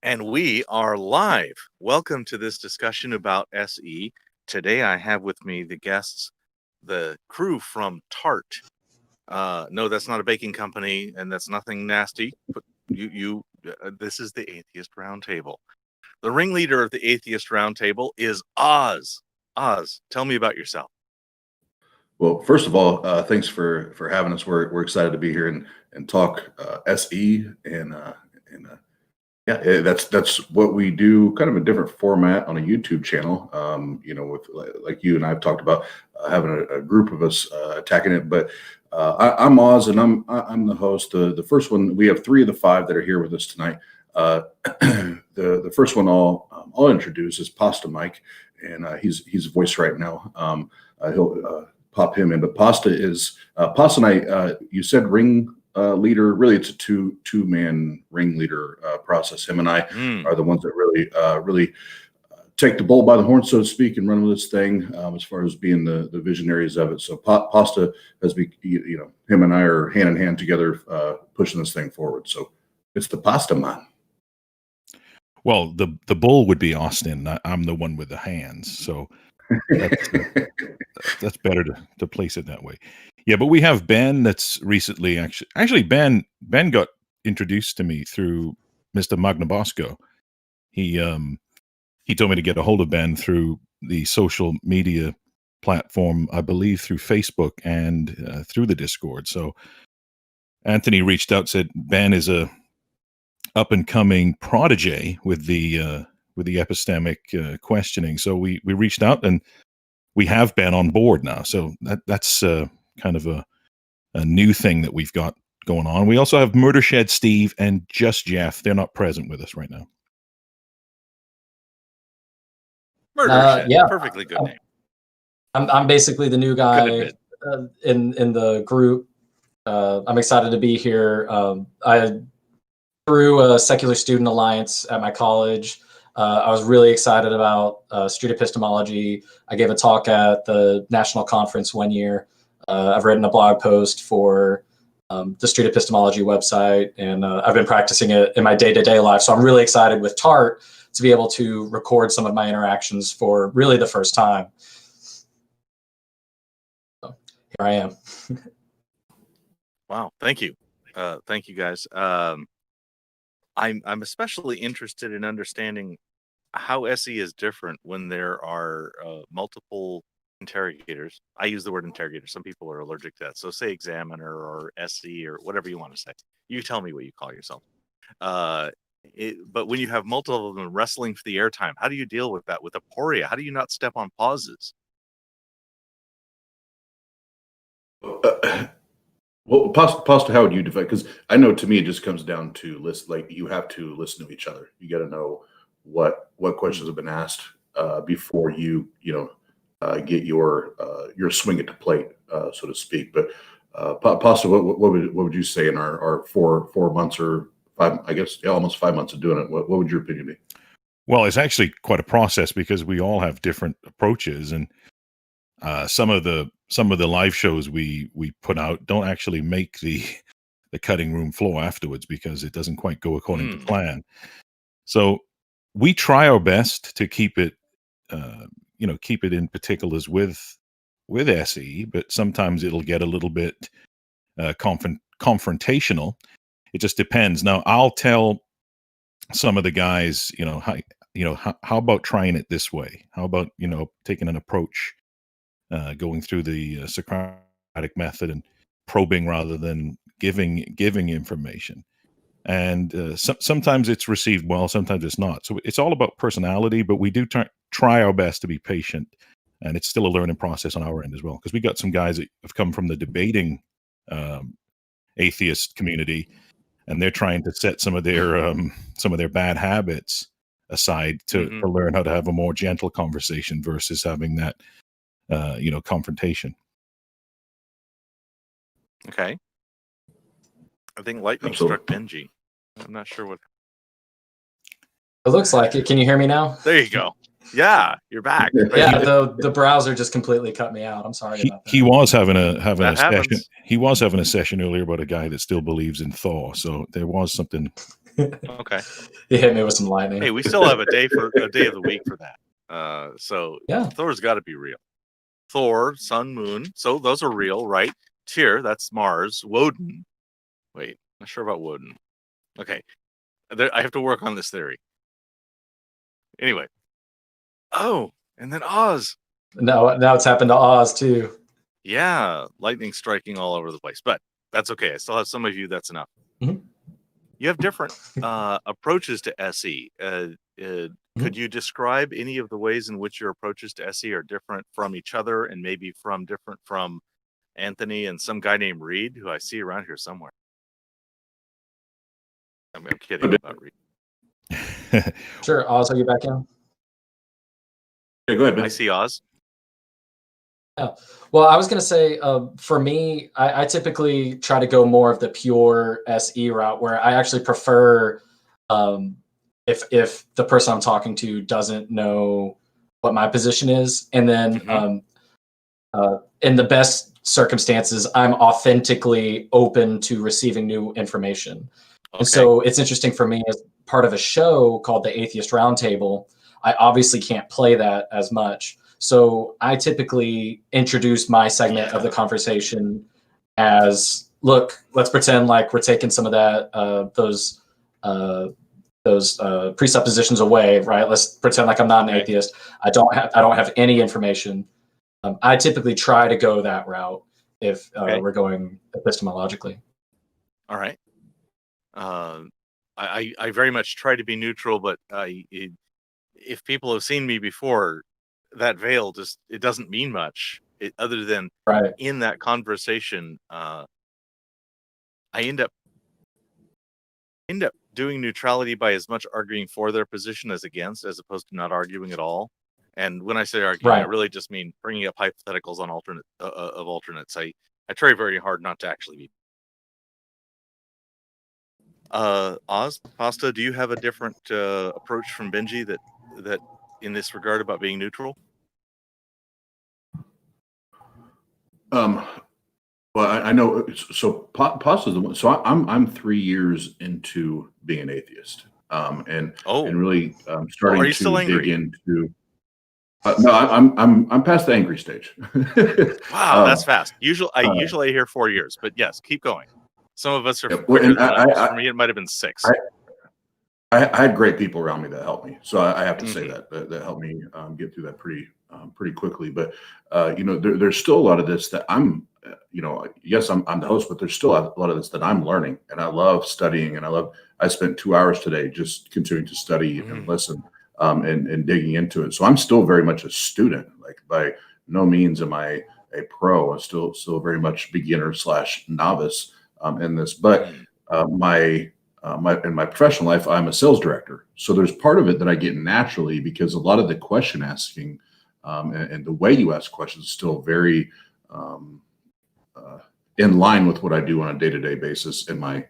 And we are live. Welcome to this discussion about SE. Today I have with me the guests, the crew from TART. No, that's not a baking company, and that's nothing nasty. But this is the Atheist Round Table. The ringleader of the Atheist Round Table is Oz. Oz, tell me about yourself. Well, first of all, thanks for having us. We're excited to be here and talk SE and yeah, that's what we do, kind of a different format on a YouTube channel. With like you and I've talked about having a group of us attacking it. But I'm Oz, and I'm the host. The first one, we have 3 of the 5 that are here with us tonight. The first one I'll introduce is Pasta Mike, and he's voice right now. He'll pop him in, but Pasta and I. You said ring leader. Really, it's a two-man ringleader process. Him and I are the ones that really take the bull by the horn, so to speak, and run with this thing as far as being the visionaries of it. So Pasta has been, him and I are hand in hand together pushing this thing forward. So it's the Pasta man. Well, the bull would be Austin. I'm the one with the hands. So that's better to place it that way. Yeah, but we have Ben that's recently actually Ben got introduced to me through Mr. Magnabosco. He told me to get a hold of Ben through the social media platform, I believe through Facebook and through the Discord. So Anthony reached out, said Ben is a up and coming prodigy with the epistemic questioning. So we reached out and we have Ben on board now. So that's kind of a new thing that we've got going on. We also have Murder Shed Steve and Just Jeff. They're not present with us right now. Murder Shed, yeah, perfectly good name. I'm basically the new guy in the group. I'm excited to be here. I through a Secular Student Alliance at my college. I was really excited about Street Epistemology. I gave a talk at the national conference one year. I've written a blog post for the Street Epistemology website, and I've been practicing it in my day-to-day life. So I'm really excited with TART to be able to record some of my interactions for really the first time. So here I am. Wow, thank you. Thank you, guys. I'm especially interested in understanding how SE is different when there are multiple interrogators. I use the word interrogator. Some people are allergic to that. So say examiner or SE or whatever you want to say. You tell me what you call yourself. But when you have multiple of them wrestling for the airtime, how do you deal with that? With aporia, how do you not step on pauses? Well, Pasta, how would you define? Because I know to me it just comes down to list. Like you have to listen to each other. You got to know what questions have been asked before you get your swing at the plate, so to speak. But Pasta, what would you say in our 4 months or 5? I guess almost 5 months of doing it. What would your opinion be? Well, it's actually quite a process because we all have different approaches, and some of the live shows we put out don't actually make the cutting room floor afterwards because it doesn't quite go according to plan. So we try our best to keep it in particulars with SE, but sometimes it'll get a little bit confrontational. It just depends. Now I'll tell some of the guys, how about trying it this way? How about taking an approach, going through the Socratic method and probing rather than giving information. And sometimes it's received well, sometimes it's not. So it's all about personality, but we do try our best to be patient. And it's still a learning process on our end as well, because we got some guys that have come from the debating atheist community, and they're trying to set some of their bad habits aside to learn how to have a more gentle conversation versus having that confrontation. Okay. I think lightning struck Benji. I'm not sure what. It looks like it. Can you hear me now? There you go. Yeah, you're back. Yeah, the browser just completely cut me out. I'm sorry about that. He was having a session. He was having a session earlier about a guy that still believes in Thor. So there was something Okay. He hit me with some lightning. Hey, we still have a day of the week for that. So Yeah. Thor's got to be real. Thor, Sun, Moon. So those are real, right? Tyr, that's Mars. Woden. Wait, not sure about Woden. Okay. I have to work on this theory. Anyway. Oh, and then Oz. Now it's happened to Oz too. Yeah, lightning striking all over the place. But that's okay. I still have some of you. That's enough. Mhm. You have different approaches to SE. Could you describe any of the ways in which your approaches to SE are different from each other and maybe different from Anthony and some guy named Reed, who I see around here somewhere? I'm kidding about Reed. Sure, Oz, are you back in? Yeah, go ahead, Ben. I see Oz. Yeah. Well, I was going to say, for me, I typically try to go more of the pure SE route, where I actually prefer if the person I'm talking to doesn't know what my position is, and then in the best circumstances, I'm authentically open to receiving new information. Okay. And so it's interesting for me, as part of a show called the Atheist Round Table, I obviously can't play that as much. So I typically introduce my segment of the conversation as, look, let's pretend like we're taking some of that those presuppositions away, right? Let's pretend like I'm not an atheist. I don't have any information. I typically try to go that route if we're going epistemologically. All right. I very much try to be neutral, but if people have seen me before, that veil it doesn't mean much other than in that conversation. I end up doing neutrality by as much arguing for their position as against, as opposed to not arguing at all. And when I say arguing, I really just mean bringing up hypotheticals on alternates. I try very hard not to actually be. Oz, Pasta, do you have a different approach from Benji that in this regard about being neutral? Well, I know. So Pasta's the one. So I'm 3 years into being an atheist, and really starting to dig into. No, I'm past the angry stage. Wow, that's fast. Usually I hear 4 years, but yes, keep going. Some of us are quicker than others. For me, it might have been 6. I had great people around me that helped me, so I have to say that helped me get through that pretty quickly. But there's still a lot of this that I'm, yes, I'm the host, but there's still a lot of this that I'm learning, and I love studying, and I spent 2 hours today just continuing to study and listen and digging into it. So I'm still very much a student. Like, by no means am I a pro. I'm still very much beginner / novice in this. But in my professional life, I'm a sales director. So there's part of it that I get naturally, because a lot of the question asking and the way you ask questions is still very in line with what I do on a day-to-day basis in my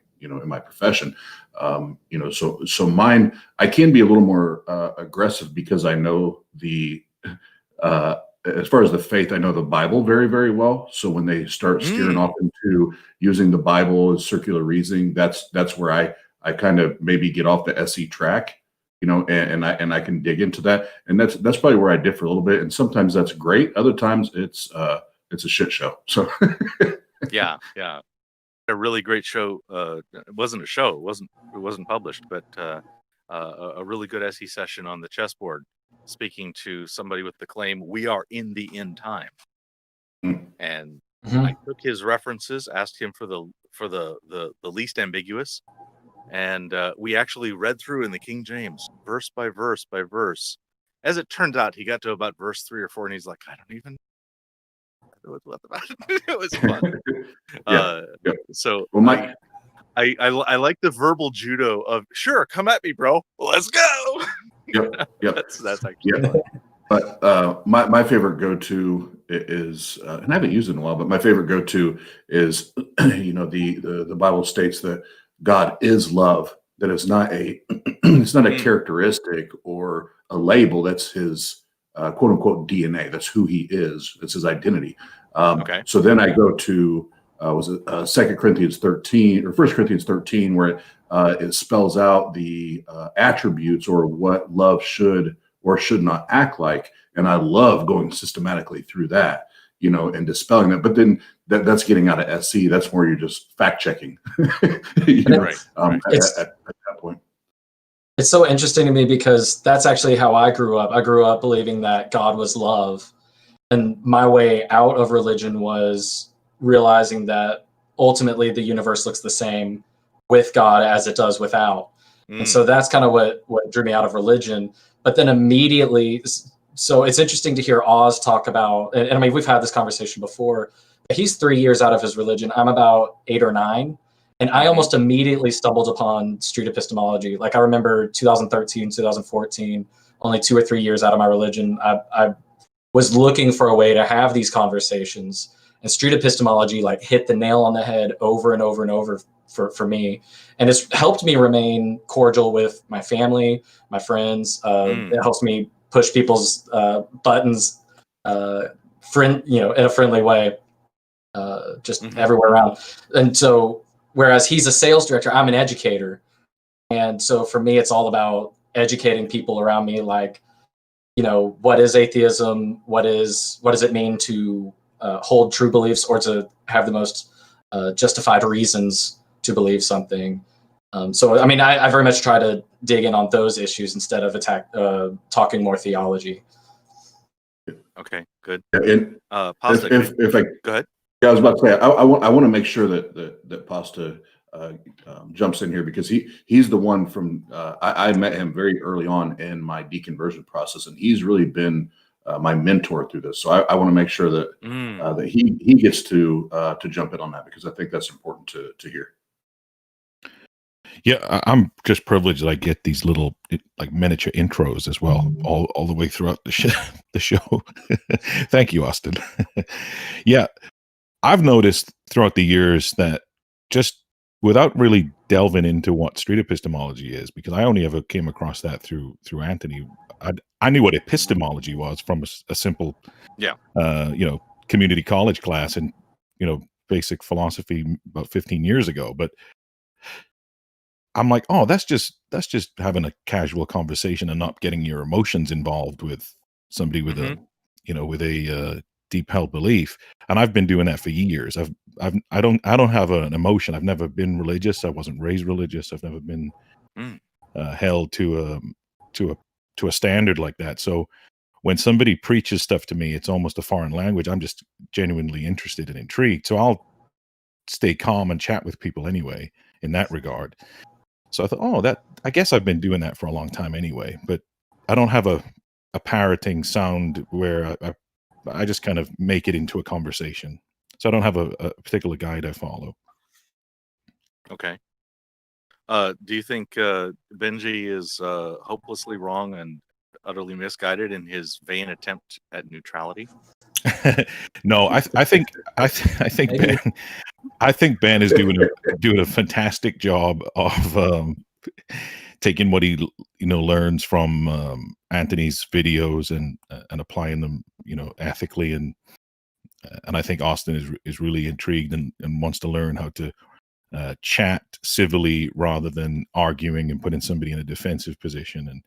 profession. So mine, I can be a little more aggressive, because I know as far as the faith, I know the Bible very, very well. So when they start steering off into using the Bible as circular reasoning, that's where I kind of maybe get off the SE track, and I can dig into that. And that's probably where I differ a little bit. And sometimes that's great. Other times it's a shit show. So yeah. A really great show. It wasn't a show. It wasn't published, but a really good SE session on the chessboard, speaking to somebody with the claim, "We are in the end time." And I took his references, asked him for the least ambiguous, and we actually read through in the King James, verse by verse by verse. As it turned out, he got to about verse 3 or 4, and he's like, "I don't even know what about it." It was fun. So I like the verbal judo of, "Sure, come at me, bro. Let's go." Yep. That's actually fun. But my favorite go-to is, and I haven't used it in a while, but my favorite go-to is, the Bible states that God is love. That it's not it's not a characteristic or a label. That's his quote unquote DNA. That's who he is. That's his identity. So then I go to was it 2 Corinthians 13 or 1 Corinthians 13, where it spells out the attributes or what love should or should not act like. And I love going systematically through that, and dispelling that. But then that's getting out of SE. That's where you're just fact checking. Right. At that point. It's so interesting to me because that's actually how I grew up. I grew up believing that God was love. And my way out of religion was realizing that ultimately the universe looks the same with God as it does without. And so that's kind of what drew me out of religion. But then immediately, so it's interesting to hear Oz talk about, and I mean, we've had this conversation before. He's 3 years out of his religion. I'm about 8 or 9. And I almost immediately stumbled upon street epistemology. Like I remember 2013, 2014, only 2 or 3 years out of my religion, I was looking for a way to have these conversations. And street epistemology like hit the nail on the head over and over and over for me. And it's helped me remain cordial with my family, my friends. It helps me push people's buttons in a friendly way, just everywhere around. And so, whereas he's a sales director, I'm an educator. And so for me, it's all about educating people around me, like, what is atheism? What does it mean to hold true beliefs or to have the most justified reasons to believe something? So, I mean, I very much try to dig in on those issues instead of talking more theology. Okay, good. And if I go ahead. Yeah, I was about to say, I want to make sure that Pasta jumps in here, because he's the one from I met him very early on in my deconversion process, and he's really been my mentor through this. So I want to make sure that that he gets to jump in on that, because I think that's important to hear. Yeah, I'm just privileged that I get these little like miniature intros as well, all the way throughout the show. Thank you, Austin. Yeah. I've noticed throughout the years that just without really delving into what street epistemology is, because I only ever came across that through Anthony. I knew what epistemology was from a simple, community college class and, basic philosophy about 15 years ago. But I'm like, oh, that's just having a casual conversation and not getting your emotions involved with somebody with a deep held belief. And I've been doing that for years. I don't have an emotion. I've never been religious. I wasn't raised religious. I've never been held to a standard like that. So when somebody preaches stuff to me, it's almost a foreign language. I'm just genuinely interested and intrigued. So I'll stay calm and chat with people anyway in that regard. So I thought, I guess I've been doing that for a long time anyway, but I don't have a parroting sound where I just kind of make it into a conversation. So I don't have a particular guide I follow. Okay. Do you think Benji is hopelessly wrong and utterly misguided in his vain attempt at neutrality? No, I think Ben is doing a fantastic job of taking what he learns from Anthony's videos and applying them ethically, and I think Austin is really intrigued and wants to learn how to chat civilly rather than arguing and putting somebody in a defensive position.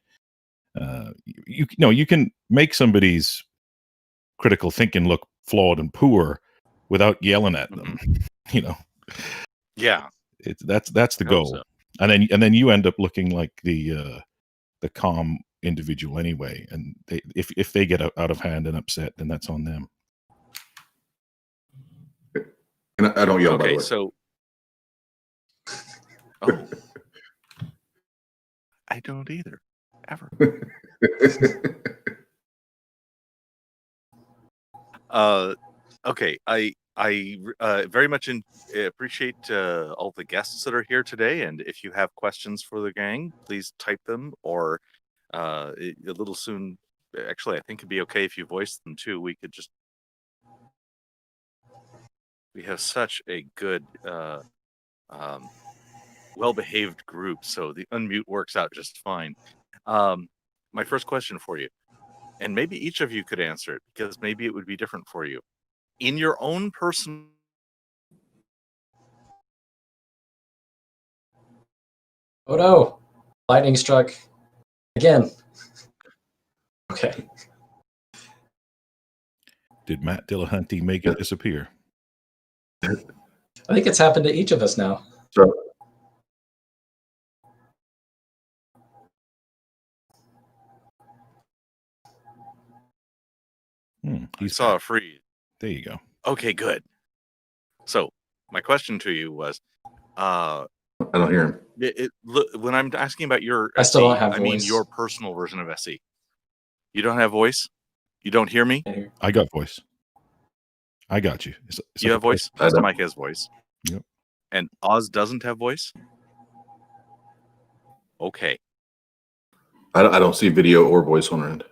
And you can make somebody's critical thinking look flawed and poor without yelling at them. Yeah, that's the goal. So. And then you end up looking like the calm individual anyway. And if they get out of hand and upset, then that's on them. And I don't yell. Okay, by the way. So I don't either, ever. Okay, I very much appreciate all the guests that are here today, and if you have questions for the gang, please type them, or a little soon. Actually, I think it'd be okay if you voice them too. We have such a good, well-behaved group, so the unmute works out just fine. My first question for you, and maybe each of you could answer it, because maybe it would be different for you. In your own personal Oh no! Lightning struck again. Okay. Did Matt Dillahunty make it disappear? I think it's happened to each of us now. So I He's saw a freeze. there. You go. Okay, good. So my question to you was, I don't hear him. when I'm asking about your I still don't have I mean voice. your personal version of SE. You don't have voice? You don't hear me? I got voice. I got you. You have voice? I don't. Mike has voice. Yep. And Oz doesn't have voice? Okay. I don't see video or voice on our end.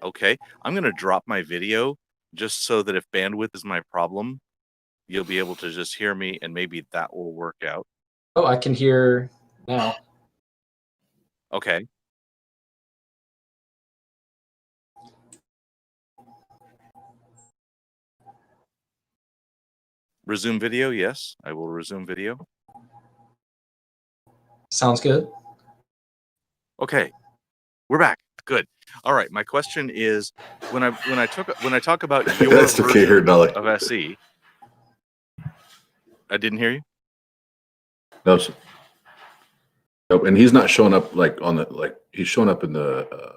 Okay. I'm going to drop my video just so that if bandwidth is my problem, you'll be able to just hear me and maybe that will work out. Oh, I can hear now. Okay. Resume video. Yes, I will resume video. Sounds good. Okay. We're back. Good. All right. My question is, when I talk about your That's okay here, version Dolly. of SE, I didn't hear you. No, nope. And he's not showing up he's showing up in the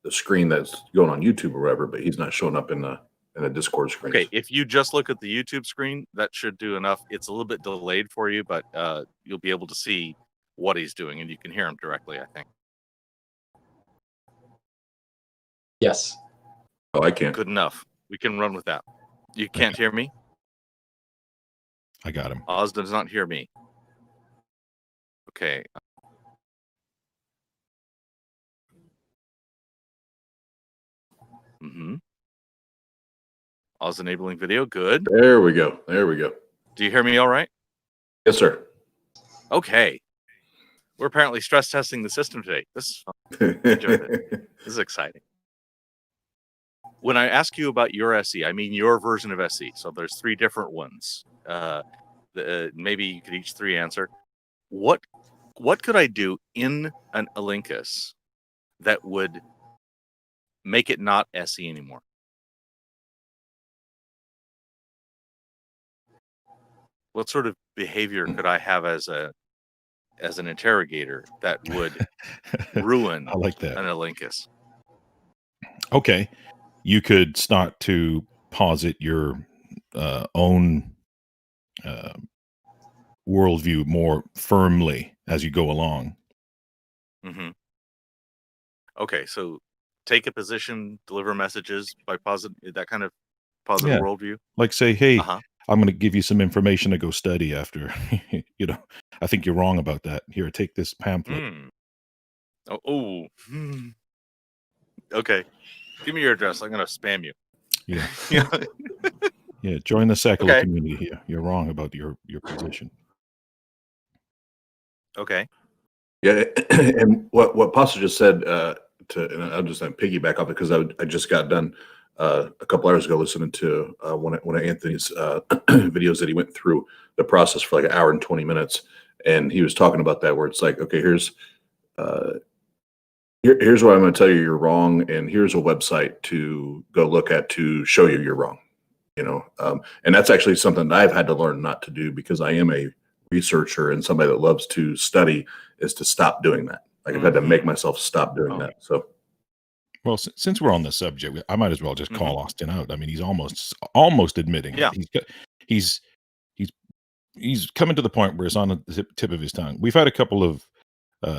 screen that's going on YouTube or whatever, but he's not showing up in the Discord screen. Okay, if you just look at the YouTube screen, that should do enough. It's a little bit delayed for you, but you'll be able to see what he's doing, and you can hear him directly, I think. Yes. Oh, I can't. Good enough. We can run with that. You can't hear me? I got him. Oz does not hear me. Okay. Mm-hmm. Oz enabling video. Good. There we go. There we go. Do you hear me all right? Yes, sir. Okay. We're apparently stress testing the system today. This is fun. Enjoyed it. This is exciting. When I ask you about your SE, I mean your version of SE. So there's 3 different ones. Maybe you could each 3 answer. What could I do in an Alinkus that would make it not SE anymore? What sort of behavior could I have as an interrogator that would ruin I like that. an Alinkus? Okay. You could start to posit your own worldview more firmly as you go along. Mm-hmm. Okay, so take a position, deliver messages by that kind of positive worldview. Like say, hey, I'm going to give you some information to go study after. I think you're wrong about that. Here, take this pamphlet. Okay. Give me your address. I'm going to spam you. Yeah. Yeah. Join the secular community here. You're wrong about your position. Okay. Yeah. And what Pastor just said, and I'm just going to piggyback off it because I just got done a couple hours ago listening to one of Anthony's videos that he went through the process for like an hour and 20 minutes. And he was talking about that, where it's like, okay, here's what I'm going to tell you you're wrong, and here's a website to go look at to show you you're wrong. And that's actually something that I've had to learn not to do, because I am a researcher and somebody that loves to study, is to stop doing that. Like I've had to make myself stop doing that. So, well, since we're on the subject, I might as well just call Austin out. I mean, he's almost admitting it. He's coming to the point where it's on the tip of his tongue. We've had a couple of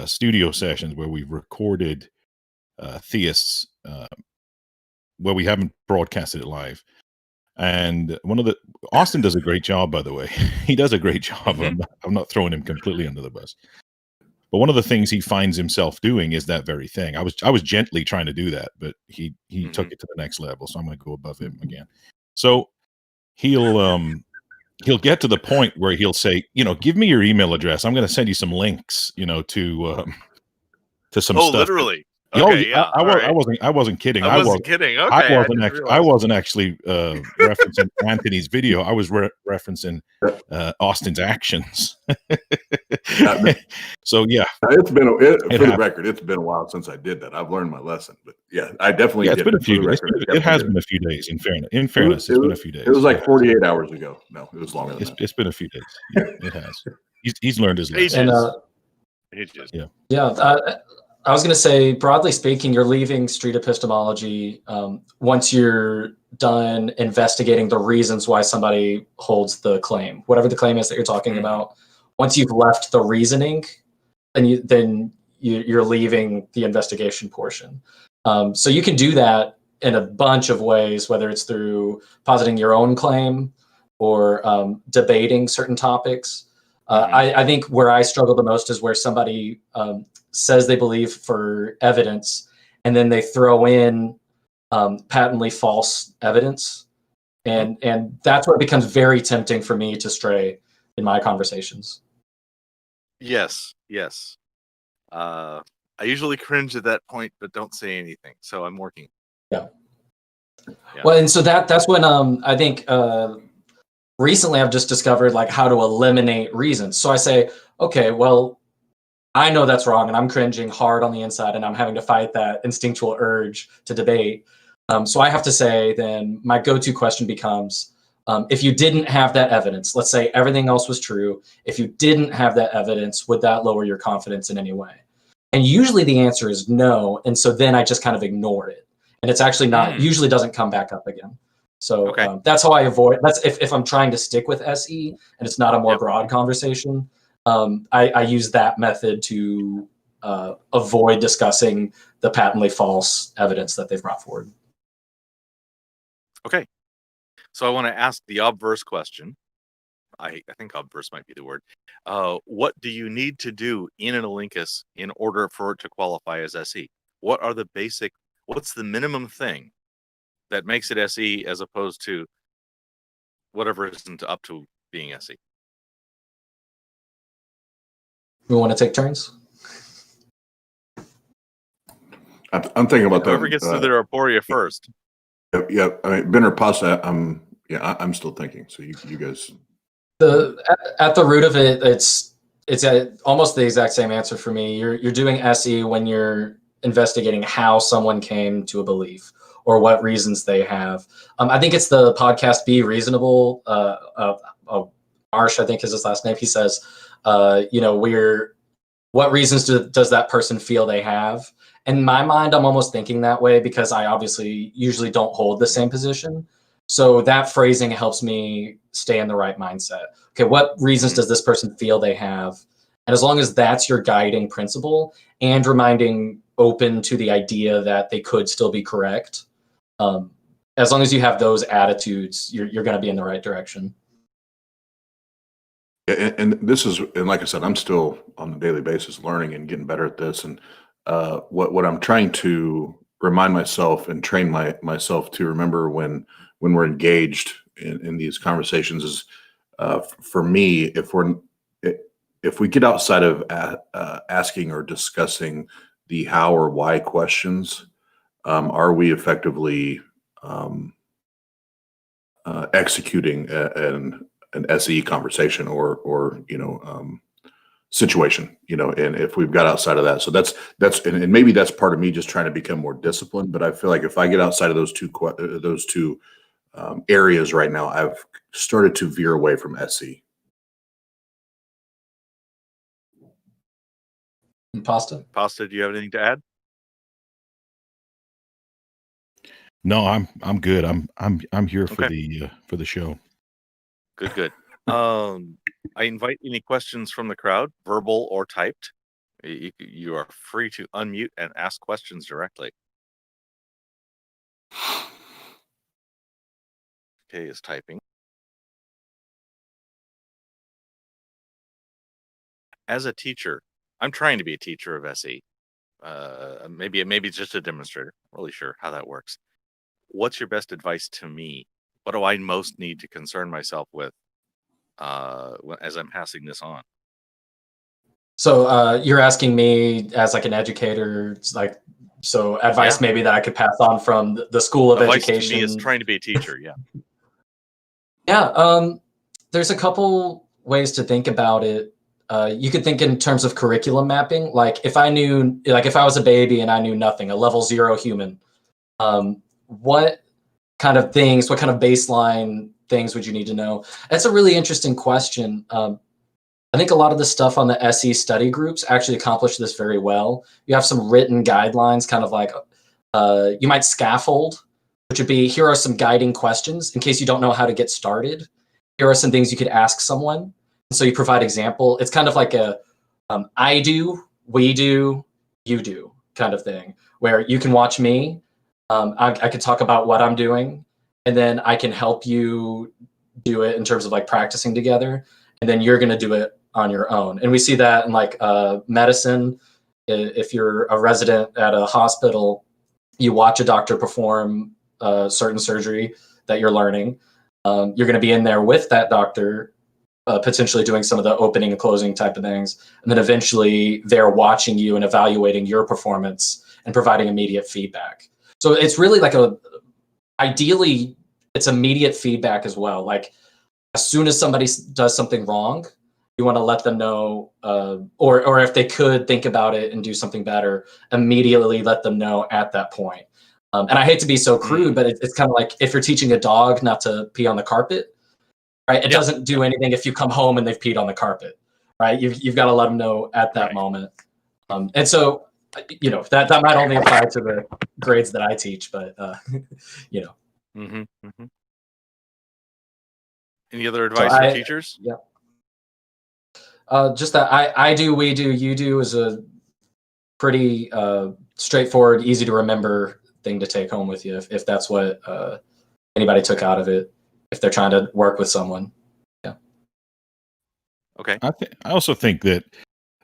studio sessions where we've recorded theists where we haven't broadcasted it live. And Austin does a great job, by the way. He does a great job. I'm not throwing him completely under the bus. But one of the things he finds himself doing is that very thing. I was gently trying to do that, but he took it to the next level. So I'm going to go above him again. So he'll get to the point where he'll say, give me your email address. I'm going to send you some links, to some stuff. Literally. Okay, yeah. I all right. wasn't kidding. I wasn't kidding. Okay, I didn't I realize. wasn't actually referencing Anthony's video. I was referencing Austin's actions. So yeah, It's been for the happened. record. It's been a while since I did that. I've learned my lesson, but yeah, I definitely Yeah, did it's been a it. few For the days. record, It has been a few days. In fairness, it's been a few days. It was like 48 hours ago. No, it was longer than that. It's been a few days. Yeah, it has. He's learned his lesson. Ages. And Ages. I was going to say, broadly speaking, you're leaving street epistemology once you're done investigating the reasons why somebody holds the claim, whatever the claim is that you're talking about. Once you've left the reasoning, then you're leaving the investigation portion. So you can do that in a bunch of ways, whether it's through positing your own claim or debating certain topics. I think where I struggle the most is where somebody says they believe for evidence, and then they throw in patently false evidence. And that's where it becomes very tempting for me to stray in my conversations. Yes. I usually cringe at that point, but don't say anything. So I'm working. Yeah. Well, and so that's when I think recently I've just discovered like how to eliminate reasons. So I say, okay, well, I know that's wrong, and I'm cringing hard on the inside, and I'm having to fight that instinctual urge to debate. So I have to say, then my go-to question becomes, if you didn't have that evidence, let's say everything else was true, if you didn't have that evidence, would that lower your confidence in any way? And usually the answer is no, and so then I just kind of ignore it. And it's actually not, usually doesn't come back up again. So that's how I avoid, that's if I'm trying to stick with SE and it's not a more broad conversation, I use that method to avoid discussing the patently false evidence that they've brought forward. Okay. So I want to ask the obverse question. I think obverse might be the word. What do you need to do in an Elenchus in order for it to qualify as SE? What's the minimum thing that makes it SE as opposed to whatever isn't up to being SE? We want to take turns? I'm thinking about that. Whoever gets through their aporia first. Yeah, I mean, Ben or Pasta, I'm still thinking. So you guys. At the root of it, it's almost the exact same answer for me. You're doing SE when you're investigating how someone came to a belief or what reasons they have. I think it's the podcast Be Reasonable. Marsh, I think is his last name. He says, what reasons does that person feel they have? In my mind, I'm almost thinking that way because I obviously usually don't hold the same position. So that phrasing helps me stay in the right mindset. Okay, what reasons does this person feel they have? And as long as that's your guiding principle and reminding open to the idea that they could still be correct, as long as you have those attitudes, you're going to be in the right direction. And like I said, I'm still on a daily basis learning and getting better at this. And what I'm trying to remind myself and train myself to remember when we're engaged in these conversations is, for me, if we get outside of asking or discussing the how or why questions, are we effectively executing an SE conversation or situation, and if we've got outside of that, so that's and maybe that's part of me just trying to become more disciplined. But I feel like if I get outside of those two areas right now, I've started to veer away from SE. Pasta, do you have anything to add? No, I'm good. I'm here for the show. Good. I invite any questions from the crowd, verbal or typed. You are free to unmute and ask questions directly. Okay, is typing. As a teacher, I'm trying to be a teacher of SE. Maybe it's just a demonstrator. I'm really sure how that works. What's your best advice to me? What do I most need to concern myself with as I'm passing this on? So you're asking me as like an educator, like So advice Yeah. maybe that I could pass on from the School of Advice Education. to me is trying to be a teacher. Yeah. Yeah, there's a couple ways to think about it. You could think in terms of curriculum mapping. Like if I was a baby and I knew nothing, a level 0 human, what kind of baseline things would you need to know? That's a really interesting question. I think a lot of the stuff on the SE study groups actually accomplish this very well. You have some written guidelines, kind of like you might scaffold, which would be, here are some guiding questions in case you don't know how to get started. Here are some things you could ask someone. So you provide example. It's kind of like a I do, we do, you do kind of thing, where you can watch me. I could talk about what I'm doing, and then I can help you do it in terms of like practicing together. And then you're going to do it on your own. And we see that in like medicine. If you're a resident at a hospital, you watch a doctor perform a certain surgery that you're learning. You're going to be in there with that doctor, potentially doing some of the opening and closing type of things. And then eventually they're watching you and evaluating your performance and providing immediate feedback. So it's really like ideally, it's immediate feedback as well. Like as soon as somebody does something wrong, you want to let them know, or if they could think about it and do something better, immediately let them know at that point. And I hate to be so crude, but it's kind of like if you're teaching a dog not to pee on the carpet, right? It doesn't do anything if you come home and they've peed on the carpet, right? You've got to let them know at that moment. And so, that might only apply to the grades that I teach, but Any other advice for teachers? Yeah. Just that I do, we do, you do is a pretty straightforward, easy to remember thing to take home with you if that's what anybody took out of it, if they're trying to work with someone. Yeah. Okay. I also think that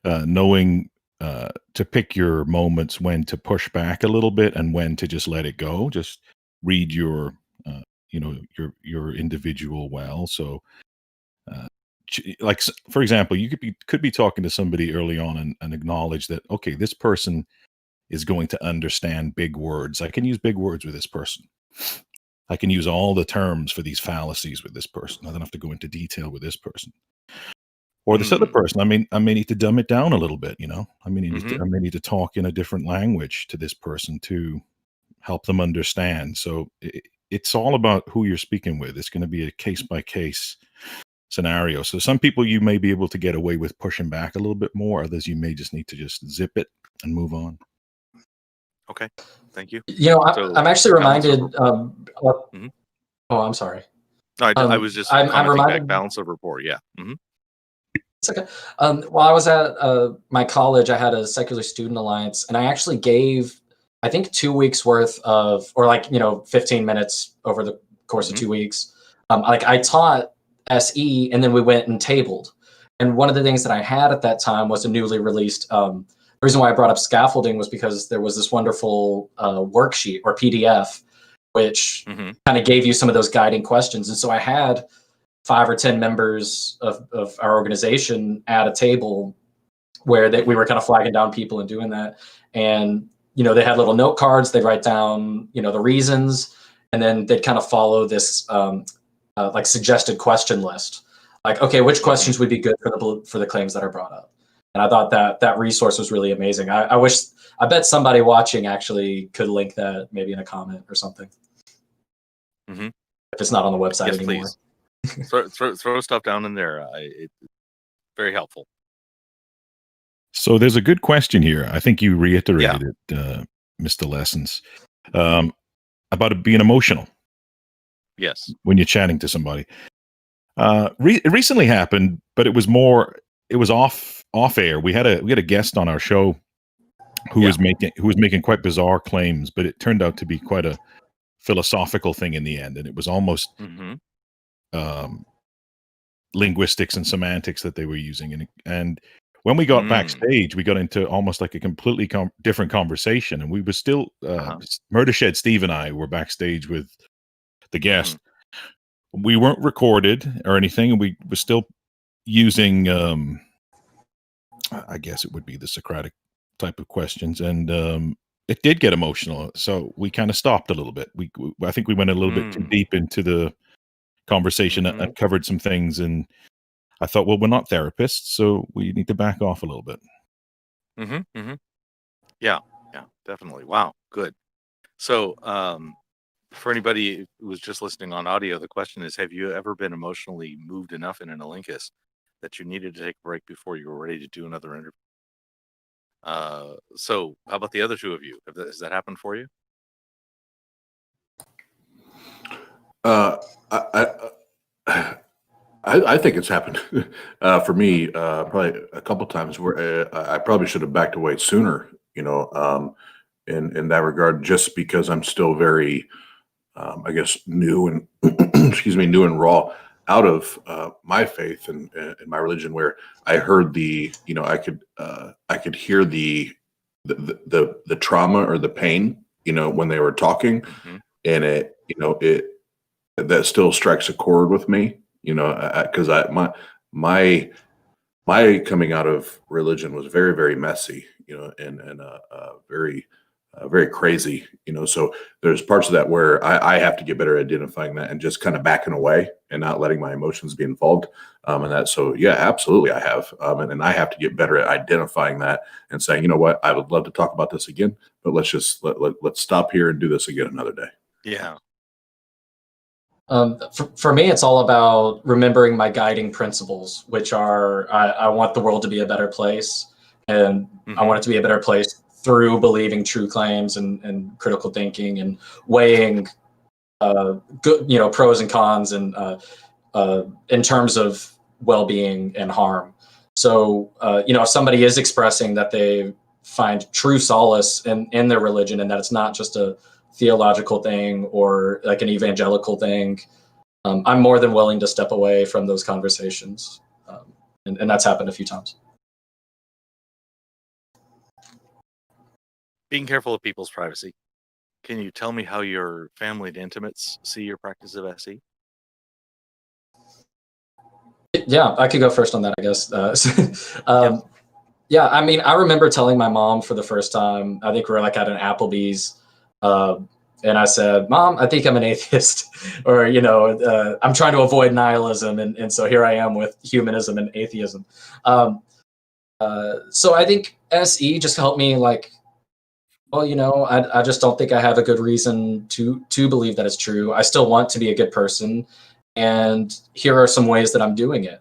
knowing to pick your moments when to push back a little bit and when to just let it go, just read your individual well. So like, for example, you could be talking to somebody early on and acknowledge that, okay, this person is going to understand big words. I can use big words with this person. I can use all the terms for these fallacies with this person. I don't have to go into detail with this person. Or this other person, I may need to dumb it down a little bit, I may need to talk in a different language to this person to help them understand. So it's all about who you're speaking with. It's going to be a case-by-case scenario. So some people you may be able to get away with pushing back a little bit more. Others you may just need to just zip it and move on. Okay, thank you. I'm actually reminded. Oh, I'm sorry. No, I was just I'm reminded back, balance of rapport. Yeah. It's okay. While I was at my college, I had a secular student alliance, and I actually gave, I think, 2 weeks worth of, or 15 minutes over the course of 2 weeks. I taught SE, and then we went and tabled. And one of the things that I had at that time was a newly released. The reason why I brought up scaffolding was because there was this wonderful worksheet or PDF, which kind of gave you some of those guiding questions. And so I had 5 or 10 members of our organization at a table where we were kind of flagging down people and doing that. And, they had little note cards. They'd write down, the reasons, and then they'd kind of follow this suggested question list. Like, okay, which questions would be good for the claims that are brought up? And I thought that resource was really amazing. I bet somebody watching actually could link that maybe in a comment or something. If it's not on the website anymore. Please. throw stuff down in there. It's very helpful. So there's a good question here. I think you reiterated it, Mr. Lessons, about it being emotional. Yes. When you're chatting to somebody. It recently happened, but it was off air. We had a guest on our show who was making quite bizarre claims, but it turned out to be quite a philosophical thing in the end, and it was almost linguistics and semantics that they were using. And when we got backstage, we got into almost like a completely different conversation, and we were still Murder Shed Steve and I were backstage with the guest. We weren't recorded or anything, and we were still using I guess it would be the Socratic type of questions, and it did get emotional. So we kind of stopped a little bit. I think we went a little bit too deep into the conversation and covered some things. And I thought, well, we're not therapists, so we need to back off a little bit. Yeah, definitely. Wow, good. So, for anybody who was just listening on audio, the question is, have you ever been emotionally moved enough in an Olympus that you needed to take a break before you were ready to do another interview? So how about the other two of you? Has that happened for you? I think it's happened for me probably a couple times where I probably should have backed away sooner, in that regard, just because I'm still very, I guess, new and new and raw out of my faith and my religion, where I heard I could hear the trauma or the pain, when they were talking, and it that still strikes a chord with me, because my coming out of religion was very, very messy, and very very crazy, so there's parts of that where I have to get better at identifying that and just kind of backing away and not letting my emotions be involved, and that. So yeah, absolutely I have, and I have to get better at identifying that and saying, you know what, I would love to talk about this again, but let's just let's stop here and do this again another day. Yeah. For me, it's all about remembering my guiding principles, which are I want the world to be a better place, and I want it to be a better place through believing true claims and critical thinking and weighing good, pros and cons and in terms of well-being and harm. So, if somebody is expressing that they find true solace in their religion and that it's not just a theological thing or like an evangelical thing, I'm more than willing to step away from those conversations. And that's happened a few times. Being careful of people's privacy. Can you tell me how your family and intimates see your practice of SE? Yeah, I could go first on that, I guess. Yeah, I mean, I remember telling my mom for the first time, I think we were like at an Applebee's, and I said, "Mom, I think I'm an atheist," or, I'm trying to avoid nihilism. And so here I am with humanism and atheism. So I think SE just helped me like, well, I just don't think I have a good reason to believe that it's true. I still want to be a good person. And here are some ways that I'm doing it.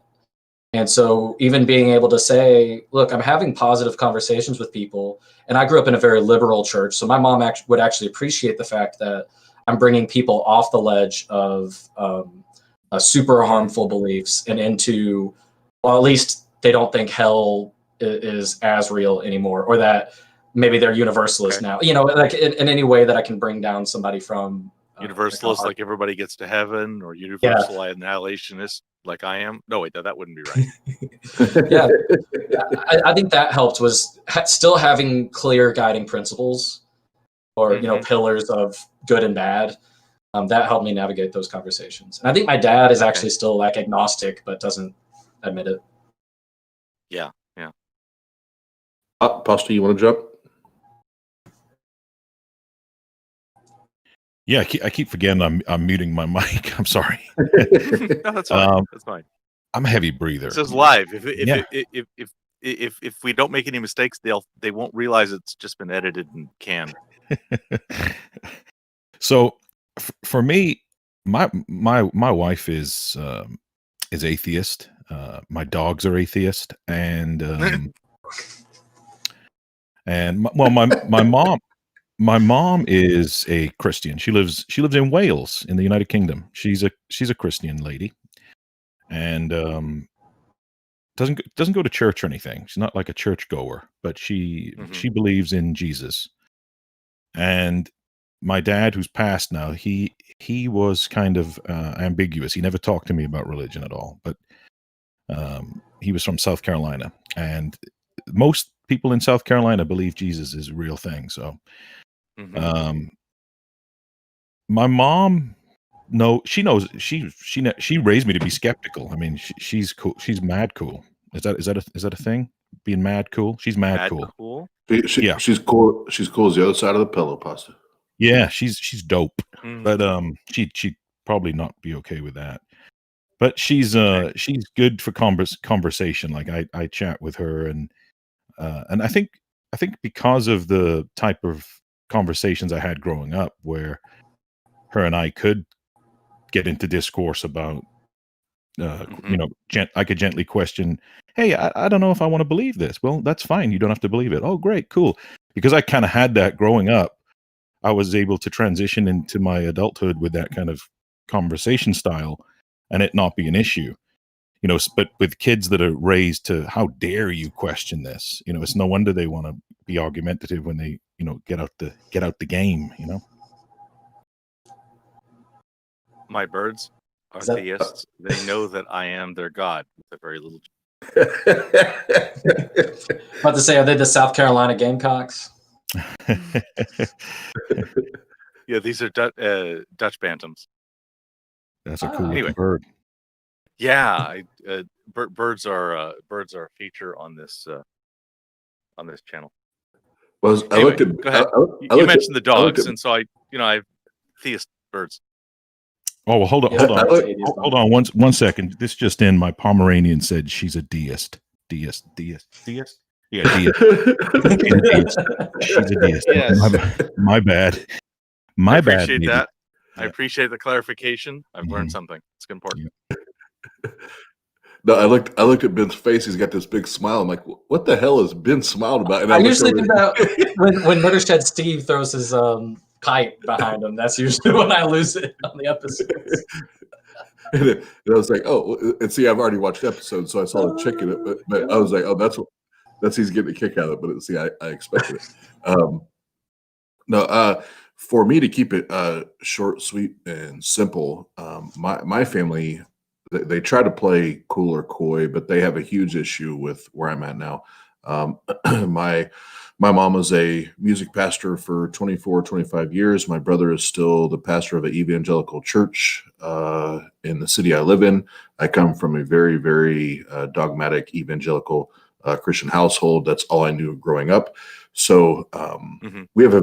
And so even being able to say, look, I'm having positive conversations with people. And I grew up in a very liberal church. So my mom would actually appreciate the fact that I'm bringing people off the ledge of super harmful beliefs and into, well, at least they don't think hell is as real anymore, or that maybe they're universalist now, like in any way that I can bring down somebody from universalist, like everybody gets to heaven, or universal annihilationist, like I am. No, wait, that wouldn't be right. Yeah, I think that helped, was still having clear guiding principles, or pillars of good and bad. That helped me navigate those conversations. And I think my dad is actually still like agnostic, but doesn't admit it. Yeah. Pastor, you want to jump? Yeah, I keep forgetting I'm muting my mic. I'm sorry. No, that's fine. That's fine. I'm a heavy breather. This is live. If we don't make any mistakes, they won't realize it's just been edited and canned. So, for me, my wife is atheist. My dogs are atheist, and my mom is a Christian. She lives in Wales in the United Kingdom. She's a Christian lady, and doesn't go to church or anything. She's not like a church goer, but she believes in Jesus. And my dad, who's passed now, he was kind of ambiguous. He never talked to me about religion at all, but he was from South Carolina, and most people in South Carolina believe Jesus is a real thing. So my mom, she knows, she raised me to be skeptical. I mean, she's cool. She's mad cool. Is that a thing? Being mad cool? She's mad cool. Yeah. She's cool. She's cool as the other side of the pillow, Pasta. Yeah, she's dope. Mhm. But she'd probably not be okay with that. But she's good for conversation. Like I chat with her, and I think because of the type of conversations I had growing up, where her and I could get into discourse about, I could gently question, hey, I don't know if I want to believe this. Well, that's fine. You don't have to believe it. Oh, great, cool. Because I kind of had that growing up, I was able to transition into my adulthood with that kind of conversation style and it not be an issue. But with kids that are raised to, how dare you question this? It's no wonder they want to be argumentative when they, get out the game. My birds are theists. They know that I am their god with a very little. About to say, are they the South Carolina Gamecocks? Yeah, these are Dutch bantams. That's a cool Anyway. bird. Yeah, birds are a feature on this channel. Well, I Anyway, looked at. go ahead. You mentioned the dogs, and so I have theist birds. Oh, well, hold on. Yeah, Hold on one second. This just in, my Pomeranian said she's a deist. Deist. Yeah, deist. She's a deist. Yes. My bad. I bad. appreciate that. I appreciate the clarification. I've learned something. It's important. Yeah. No, I looked at Ben's face. He's got this big smile. I'm like, what the hell is Ben smiled about? And I usually do that when Motorshed Steve throws his kite behind him. That's usually when I lose it on the episodes. And I was like, oh, and see, I've already watched episodes, so I saw the chick in it, but I was like, oh, that's he's getting a kick out of it. But see, I expected it. No, for me to keep it short, sweet, and simple, my family, they try to play cool or coy, but they have a huge issue with where I'm at now. My mom was a music pastor for 24, 25 years. My brother is still the pastor of an evangelical church in the city I live in. I come from a very, very dogmatic evangelical Christian household. That's all I knew growing up. So we have a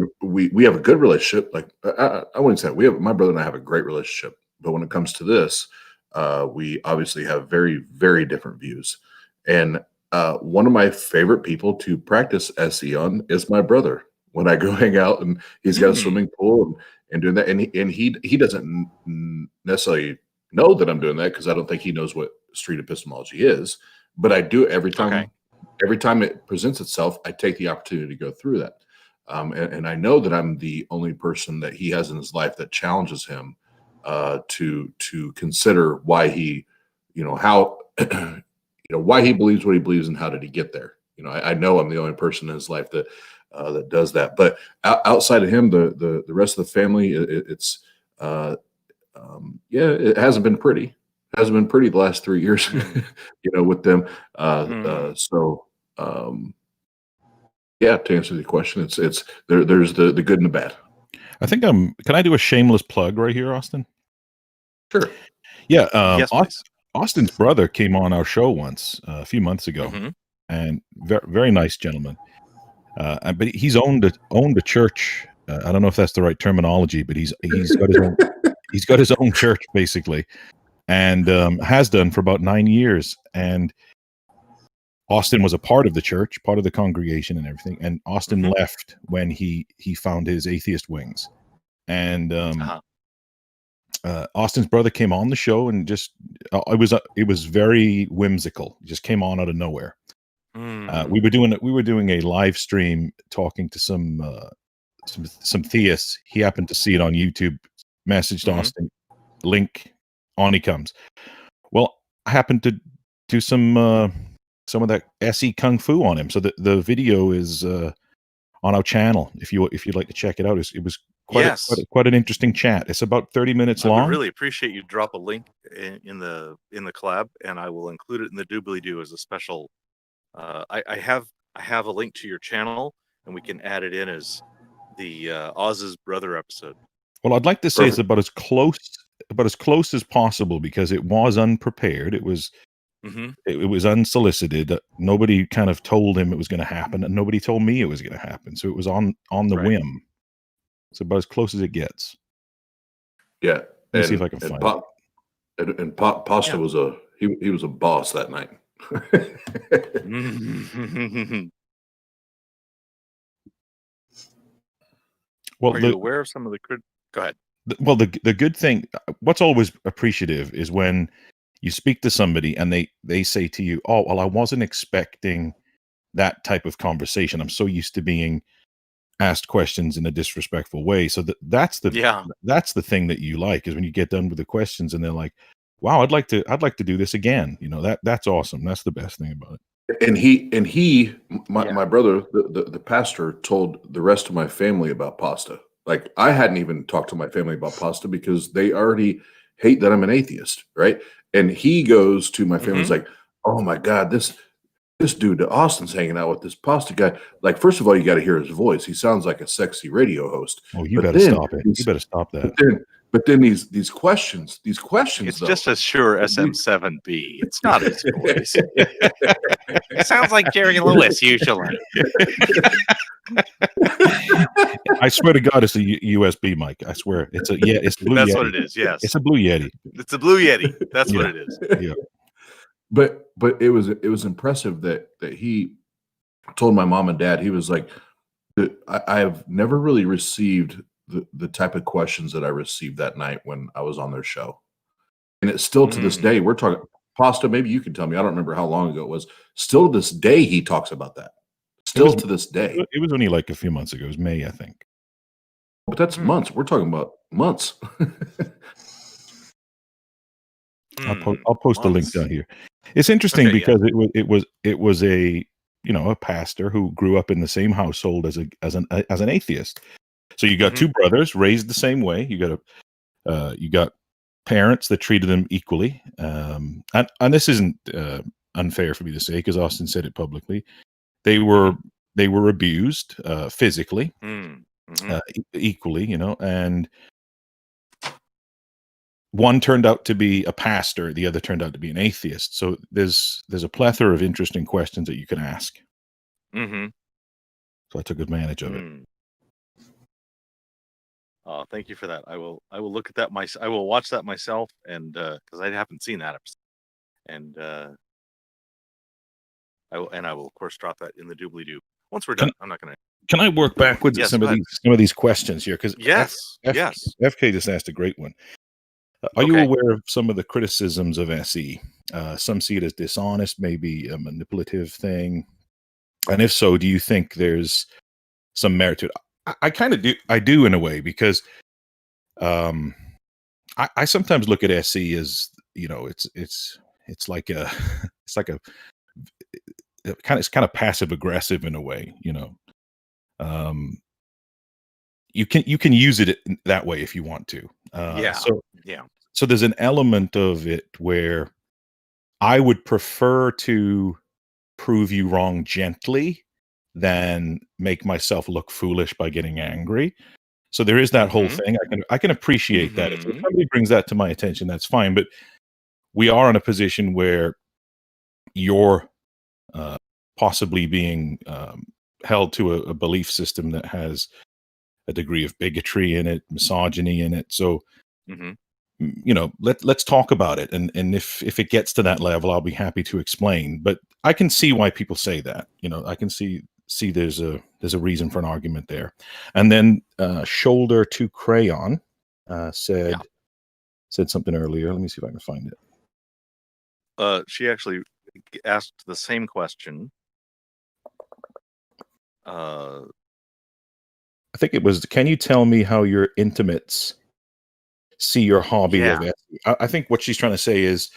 good relationship. Like I wouldn't say my brother and I have a great relationship, but when it comes to this, we obviously have very, very different views. And one of my favorite people to practice SE on is my brother. When I go hang out, and he's got a swimming pool and doing that, and he doesn't necessarily know that I'm doing that, because I don't think he knows what street epistemology is. But I do every time. Okay. Every time it presents itself, I take the opportunity to go through that. And I know that I'm the only person that he has in his life that challenges him to consider why he, how, why he believes what he believes and how did he get there. I know I'm the only person in his life that does that. But outside of him, the rest of the family, it hasn't been pretty. It hasn't been pretty the last 3 years, with them. To answer the question, it's there's the good and the bad. I think can I do a shameless plug right here, Austin? Sure. Yeah. Yes, please. Austin's brother came on our show once a few months ago, and very, very nice gentleman. But he's owned a church. I don't know if that's the right terminology, but he's got his own church basically, and has done for about 9 years. And Austin was a part of the church, part of the congregation and everything. And Austin left when he found his atheist wings. And Austin's brother came on the show, and just it was very whimsical. It just came on out of nowhere. We were doing a live stream talking to some theists. He happened to see it on YouTube, messaged Austin, link, on he comes. Well, I happened to do some of that SE Kung Fu on him. So the video is on our channel. If you'd like to check it out, it was quite an interesting chat. It's about 30 minutes long. I would really appreciate you drop a link in the collab, and I will include it in the doobly-doo as a special. I have a link to your channel, and we can add it in as the Oz's brother episode. Well, I'd like to say it's about as close as possible, because it was unprepared. It was It was unsolicited. Nobody kind of told him it was going to happen, and nobody told me it was going to happen. So it was on the whim. It's about as close as it gets. Yeah. Let's see if I can find it. And Pasta was he was a boss that night. Well, are you aware of some of the go ahead. Well, the good thing, what's always appreciative is when you speak to somebody and they say to you, "Oh, well, I wasn't expecting that type of conversation. I'm so used to being asked questions in a disrespectful way." So that's the thing that you like, is when you get done with the questions and they're like, "Wow, I'd like to do this again." You know, that's awesome. That's the best thing about it. And my brother, the pastor, told the rest of my family about Pasta. Like, I hadn't even talked to my family about Pasta because they already hate that I'm an atheist, right? And he goes to my family, he's like, "Oh my God, this dude, Austin's hanging out with this Pasta guy." Like, first of all, you got to hear his voice. He sounds like a sexy radio host. Oh, you better stop it. You better stop that. But then these questions. It's though, just as sure SM7B. It's not his voice. It sounds like Jerry Lewis usually. I swear to God, it's a USB mic. I swear, it's a Blue That's Yeti. what it is. Yes, it's a Blue Yeti. It's a Blue Yeti. That's what it is. Yeah. But it was impressive that he told my mom and dad. He was like, I have never really received the type of questions that I received that night when I was on their show. And it's still to this day, we're talking Pasta. Maybe you can tell me. I don't remember how long ago it was. Still to this day, he talks about that. Still to this day. It was only like a few months ago. It was May, I think. But that's months. We're talking about months. I'll post a link down here. It's interesting because it was a a pastor who grew up in the same household as an atheist. So you got two brothers raised the same way. You got parents that treated them equally. And this isn't unfair for me to say, because Austin said it publicly. They were abused physically, equally, and one turned out to be a pastor, the other turned out to be an atheist. So there's a plethora of interesting questions that you can ask. So I took advantage of it. Oh, thank you for that. I will look at that I will watch that myself, and because I haven't seen that episode, and I will of course drop that in the doobly-doo once we're done. I'm not gonna. Can I work backwards at some of these questions here? Because FK just asked a great one. Are you aware of some of the criticisms of SE? Some see it as dishonest, maybe a manipulative thing, and if so, do you think there's some merit to it? I kind of do. I do, in a way, because I sometimes look at SE as, it's like a it's kind of passive aggressive in a way. You can use it that way if you want to. So there's an element of it where I would prefer to prove you wrong gently than make myself look foolish by getting angry. So there is that whole thing. I can appreciate that. If somebody brings that to my attention, that's fine. But we are in a position where you're possibly being held to a belief system that has a degree of bigotry in it, misogyny in it. So, let's talk about it. And if it gets to that level, I'll be happy to explain. But I can see why people say that. I can see there's a reason for an argument there. And then Shoulder to Crayon said something earlier. Let me see if I can find it. She actually asked the same question. I think it was, can you tell me how your intimates see your hobby of it? I think what she's trying to say is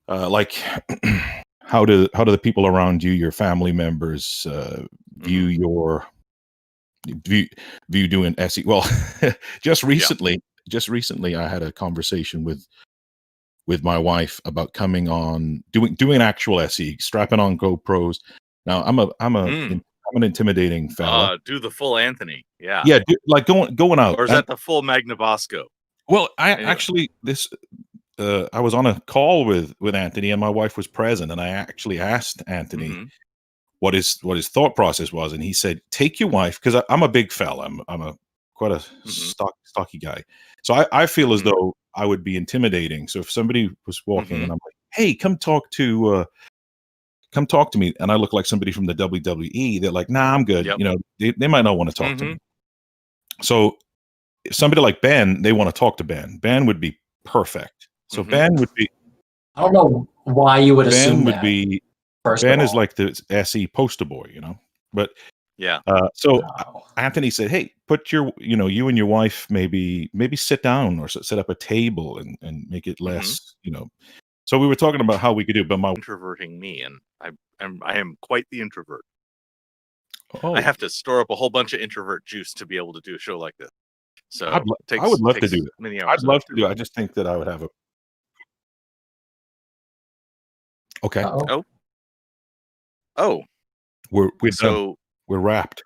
like how do the people around you, your family members, view doing SE? Well, just recently I had a conversation with my wife about coming on doing actual SE, strapping on GoPros. Now I'm an intimidating fella. Do the full Anthony. Yeah. Like going out. Or is that the full Magnabosco? Well, actually I was on a call with Anthony, and my wife was present, and I actually asked Anthony Mhm. what his thought process was, and he said, "Take your wife," because I'm a big fella. I'm a quite a Mhm. stocky guy, so I feel as Mhm. though I would be intimidating. So if somebody was walking, Mhm. and I'm like, "Hey, come talk to me," and I look like somebody from the WWE, they're like, "Nah, I'm good." Yep. You know, they might not want to talk to Mhm. me. So if somebody like Ben, they want to talk to Ben. Ben would be perfect. So Mhm. I don't know why you would assume Ben would that. be First Ben of is all, like the SE poster boy, you know. But Yeah. so wow. Anthony said, "Hey, put you and your wife maybe sit down or set up a table and make it Mhm. less, you know." So we were talking about how we could do it, but my Introverting me, and I am quite the introvert. I oh, have to store up a whole bunch of introvert juice to be able to do a show like this. So I would takes love to do it. many I'd hours of love to effort. do it. I just think that I would have a okay. Uh-oh. Oh, oh, We're done. so We're wrapped.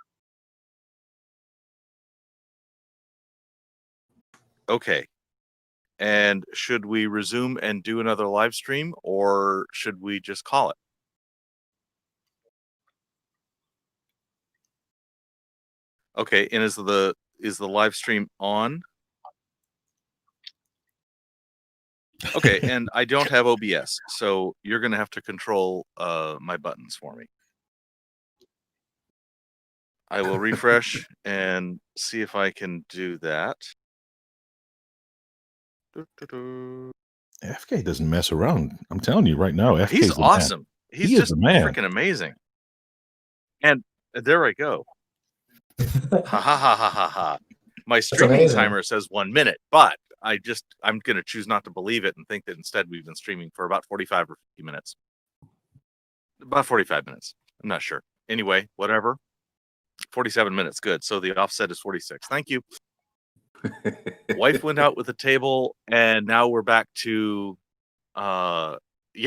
okay. And should we resume and do another live stream, or should we just call it? Okay, and is the live stream on? Okay, and I don't have OBS, so you're gonna have to control my buttons for me. I will refresh and see if I can do that. Doo-doo-doo. FK doesn't mess around. I'm telling you right now, FK He's is the man. awesome. He's He is just the man. freaking amazing. And there I go. Ha ha ha ha ha ha. My streaming amazing. timer says 1 minute, but I'm gonna choose not to believe it and think that instead we've been streaming for about 45 or 50 minutes. About 45 minutes. I'm not sure. Anyway, whatever. 47 minutes, good. So the offset is 46. Thank you. Wife went out with the table, and now we're back to yeah,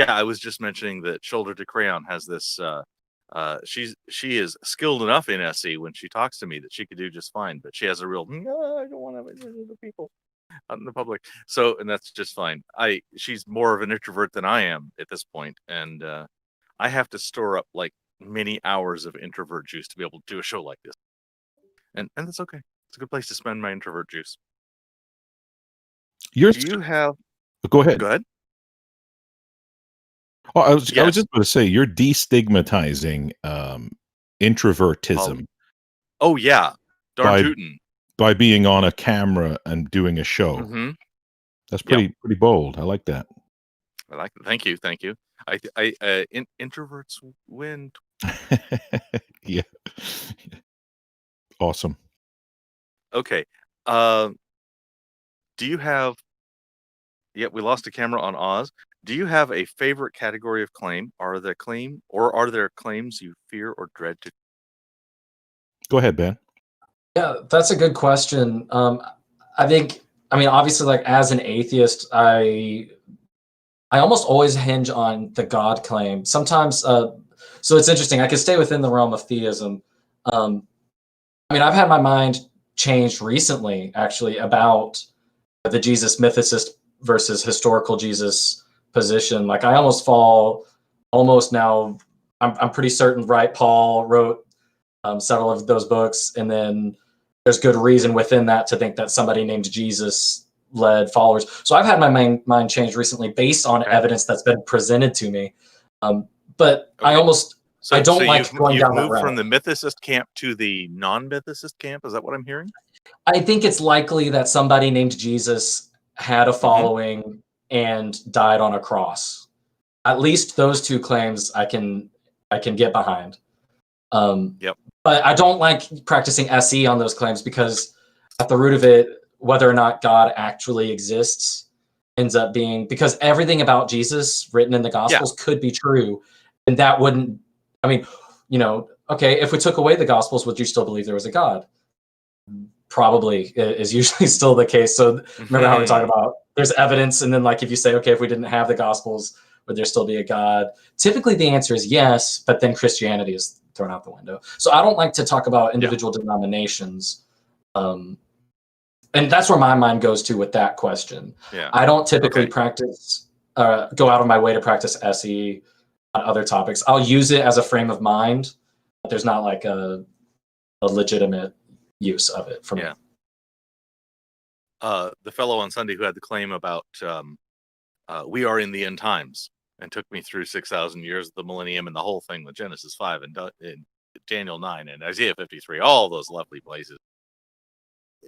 I was just mentioning that Shoulder to Crayon has this she is skilled enough in SE when she talks to me that she could do just fine, but she has a real no, I don't want to have the people out in the public. So, and that's just fine. She's more of an introvert than I am at this point, and I have to store up like many hours of introvert juice to be able to do a show like this. And that's okay. It's a good place to spend my introvert juice. You're Do you have go ahead. go ahead? Oh, I was Yes. just going to say you're destigmatizing introvertism Oh yeah. Darn by tootin'. by being on a camera and doing a show. Mm-hmm. That's Yep. pretty bold. I like that. I like it. Thank you. Introverts win. Yeah. Awesome. Okay. Do you have? Yeah, we lost a camera on Oz. Do you have a favorite category of claim? Are there claims you fear or dread to? Go ahead, Ben. Yeah, that's a good question. I mean, obviously, like as an atheist, I almost always hinge on the God claim. Sometimes, so it's interesting. I can stay within the realm of theism. I mean, I've had my mind changed recently, actually, about the Jesus mythicist versus historical Jesus position. Like, I almost now. I'm pretty certain, right? Paul wrote several of those books, and then there's good reason within that to think that somebody named Jesus led followers. So I've had my mind changed recently based on evidence that's been presented to me. But Okay. I don't like going down that moved route. from the mythicist camp to the non-mythicist camp. Is that what I'm hearing? I think it's likely that somebody named Jesus had a following and died on a cross. At least those two claims I can get behind. Yep. But I don't like practicing SE on those claims because at the root of it, whether or not God actually exists ends up being, because everything about Jesus written in the Gospels could be true. And that wouldn't, I mean, okay, if we took away the Gospels, would you still believe there was a God? Probably is usually still the case. So remember how we talked about there's evidence, and then like if you say, okay, if we didn't have the Gospels, would there still be a God? Typically the answer is yes, but then Christianity is thrown out the window. So I don't like to talk about individual denominations and that's where my mind goes to with that question. Yeah. I don't typically Okay. practice, go out of my way to practice SE on other topics. I'll use it as a frame of mind, but there's not like a legitimate use of it for me. The fellow on Sunday who had the claim about we are in the end times and took me through 6,000 years of the millennium and the whole thing with Genesis 5 and Daniel 9 and Isaiah 53, all those lovely places.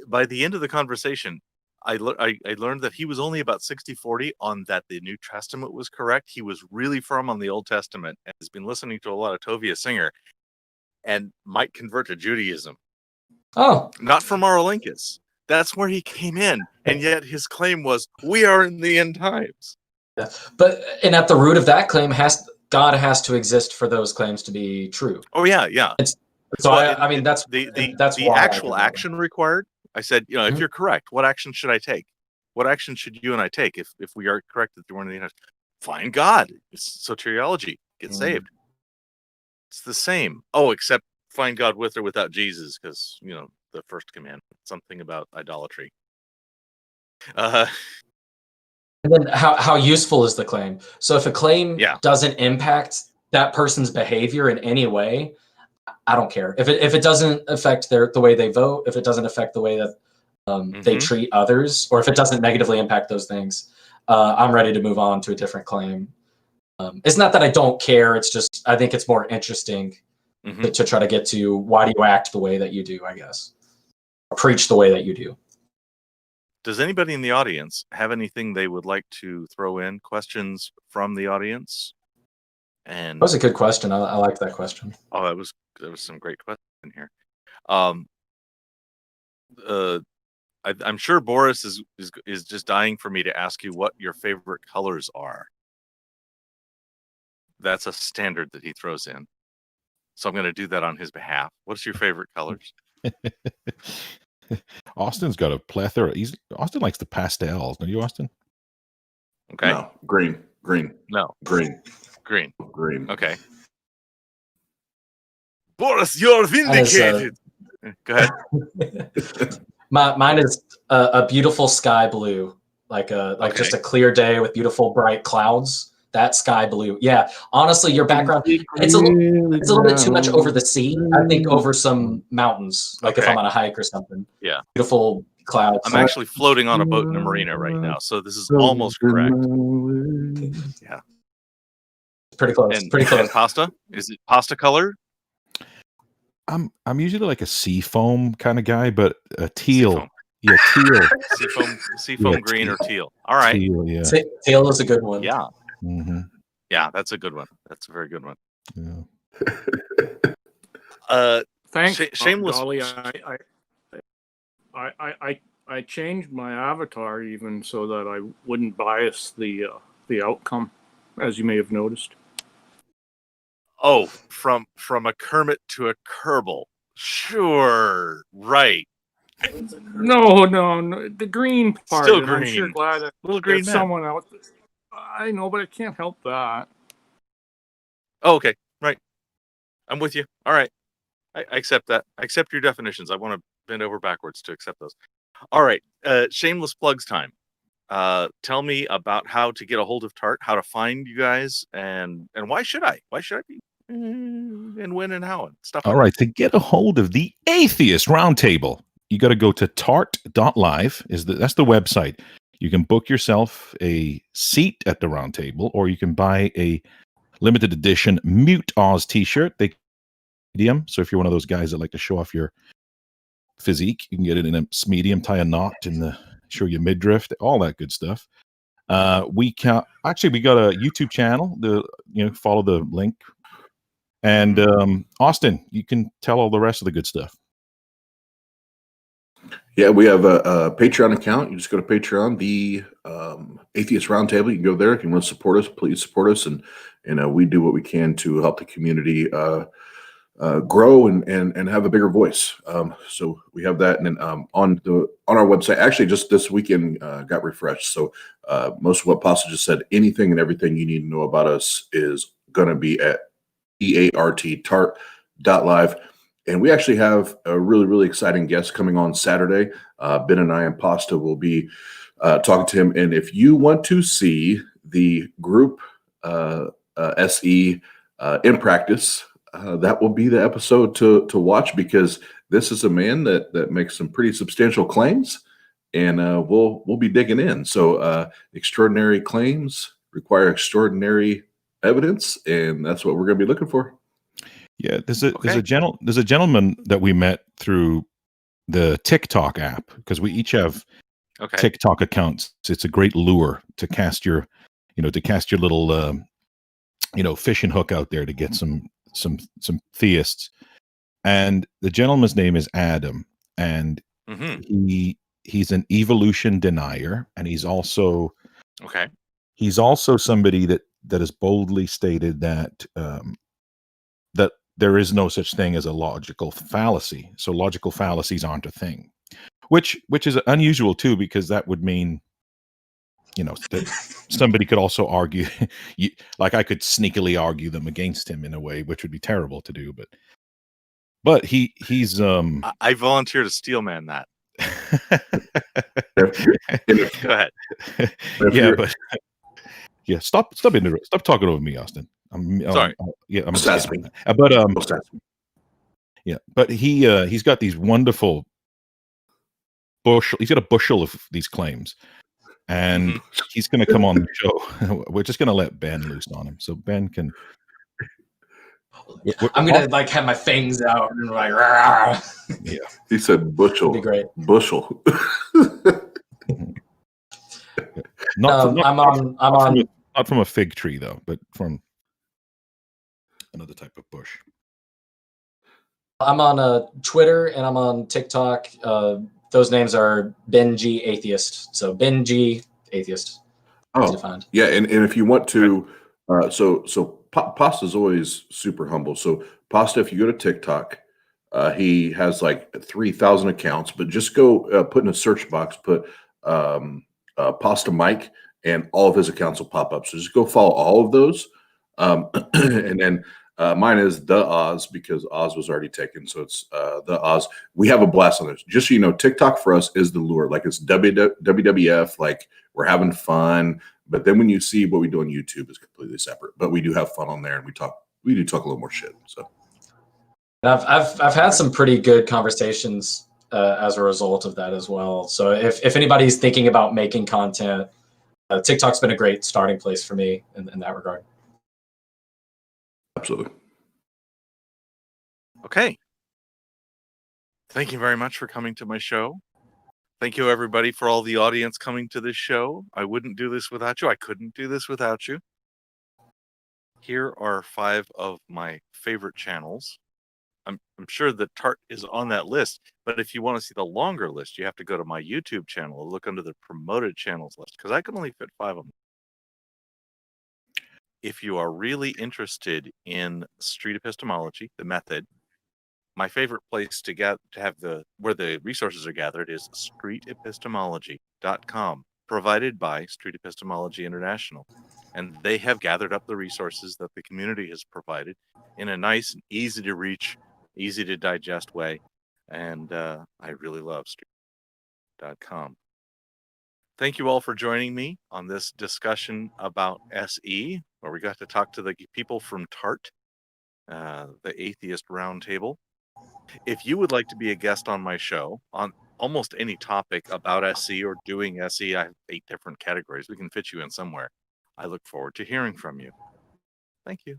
By the end of the conversation, I learned that he was only about 60-40 on that the New Testament was correct. He was really firm on the Old Testament and has been listening to a lot of Tovia Singer and might convert to Judaism. Oh, Not from Arolinkus. That's where he came in. And yet his claim was, we are in the end times. yeah. But and at the root of that claim God has to exist for those claims to be true. Oh yeah, yeah. So Well, I mean that's the why I actual think that way. action required. I said, you know, if you're correct, what action should I take? What action should you and I take if we are correct that we're in the end times? Find God. It's soteriology. Get saved. It's the same. Oh, except find God with or without Jesus, because you know the first commandment, something about idolatry. And then how useful is the claim? So if a claim doesn't impact that person's behavior in any way, I don't care. If it doesn't affect the way they vote, if it doesn't affect the way that they treat others, or if it doesn't negatively impact those things, I'm ready to move on to a different claim. It's not that I don't care. It's just I think it's more interesting to try to get to why do you act the way that you do, I guess. Or preach the way that you do. Does anybody in the audience have anything they would like to throw in? Questions from the audience? And That was a good question. I liked that question. Oh, there was some great question here. I'm sure Boris is just dying for me to ask you what your favorite colors are. That's a standard that he throws in. So I'm going to do that on his behalf. What's your favorite colors? Austin's got a plethora. Austin likes the pastels. Don't you, Austin? Okay. No, green. No. Green. Okay. Boris, you're vindicated. Go ahead. Mine is a beautiful sky blue, like just a clear day with beautiful bright clouds. That sky blue. Yeah. Honestly, your background, it's a little bit too much over the sea. I think over some mountains, like if I'm on a hike or something. Yeah. Beautiful clouds. I'm actually floating on a boat in a marina right now, so this is almost correct. Yeah. Pretty close. And pasta? Is it pasta color? I'm usually like a seafoam kind of guy, but a teal. Seafoam. Yeah, teal. Seafoam green or teal. All right. Teal, yeah. Teal is a good one. Yeah. Mm-hmm. Yeah, that's a good one. That's a very good one. Yeah. Thanks, shameless. Dolly. I changed my avatar even so that I wouldn't bias the outcome, as you may have noticed. Oh, from a Kermit to a Kerbal. Sure, right. No, the green part. Still green. I'm sure glad that Little green man. Someone else. I know, but I can't help that. Oh, okay, right. I'm with you. All right, I accept that. I accept your definitions. I want to bend over backwards to accept those. All right, shameless plugs time. Tell me about how to get a hold of TART, how to find you guys, and why should I? Why should I be? And when and how and stuff. All right, to get a hold of the Atheist Round Table, you got to go to tart.live. That's the website. You can book yourself a seat at the round table, or you can buy a limited edition Mute Oz t-shirt. So if you're one of those guys that like to show off your physique, you can get it in a medium, tie a knot and show your midriff, all that good stuff. We got a YouTube channel. Follow the link. And Austin, you can tell all the rest of the good stuff. Yeah, we have a Patreon account. You just go to Patreon, the Atheist Round Table. You can go there. If you want to support us, please support us. And we do what we can to help the community grow and have a bigger voice. So we have that. And then on our website, actually just this weekend got refreshed. So most of what Pasta just said, anything and everything you need to know about us is going to be at TART.live. And we actually have a really, really exciting guest coming on Saturday. Ben and I and Pasta will be talking to him. And if you want to see the group SE in practice, that will be the episode to watch, because this is a man that makes some pretty substantial claims, and we'll be digging in. So extraordinary claims require extraordinary evidence, and that's what we're going to be looking for. Yeah, there's a gentleman that we met through the TikTok app, because we each have TikTok accounts. It's a great lure to cast your little fishing hook out there to get some theists. And the gentleman's name is Adam, and he's an evolution denier, and he's also somebody that has boldly stated that that there is no such thing as a logical fallacy. So logical fallacies aren't a thing, which is unusual too, because that would mean, that somebody could also argue, like I could sneakily argue them against him in a way, which would be terrible to do. But he's I volunteer to steel man that. Go ahead. Stop talking over me, Austin. I'm sorry. But he's got these wonderful bushel. He's got a bushel of these claims, and he's going to come on the show. We're just going to let Ben loose on him, so Ben can. I'm gonna have my fangs out and like. Rah. Yeah, he said bushel. That'd be great. Bushel. Not from a fig tree though, but from another type of bush. I'm on Twitter and I'm on TikTok. Those names are Ben G Atheist. So Ben G Atheist. Oh, yeah, and if you want to, so Pasta's always super humble. So Pasta, if you go to TikTok, he has like 3,000 accounts, but just go put in a search box, put Pasta Mike, and all of his accounts will pop up. So just go follow all of those. And then mine is The Oz, because Oz was already taken. So it's The Oz. We have a blast on this. Just so you know, TikTok for us is the lure. Like it's WWF, like we're having fun. But then when you see what we do on YouTube, is completely separate. But we do have fun on there, and we do talk a little more shit. So I've had some pretty good conversations as a result of that as well. So if anybody's thinking about making content, TikTok's been a great starting place for me in that regard. Absolutely. Okay. Thank you very much for coming to my show. Thank you, everybody, for all the audience coming to this show. I wouldn't do this without you. I couldn't do this without you. Here are 5 of my favorite channels. I'm sure that TART is on that list, but if you want to see the longer list, you have to go to my YouTube channel, look under the promoted channels list, because I can only fit 5 of them. If you are really interested in street epistemology, the method, my favorite place to have where the resources are gathered is streetepistemology.com, provided by Street Epistemology International. And they have gathered up the resources that the community has provided in a nice and easy to reach, easy to digest way. And I really love street.com. Thank you all for joining me on this discussion about SE, where we got to talk to the people from TART, the Atheist Round Table. If you would like to be a guest on my show on almost any topic about SE or doing SE, I have 8 different categories. We can fit you in somewhere. I look forward to hearing from you. Thank you.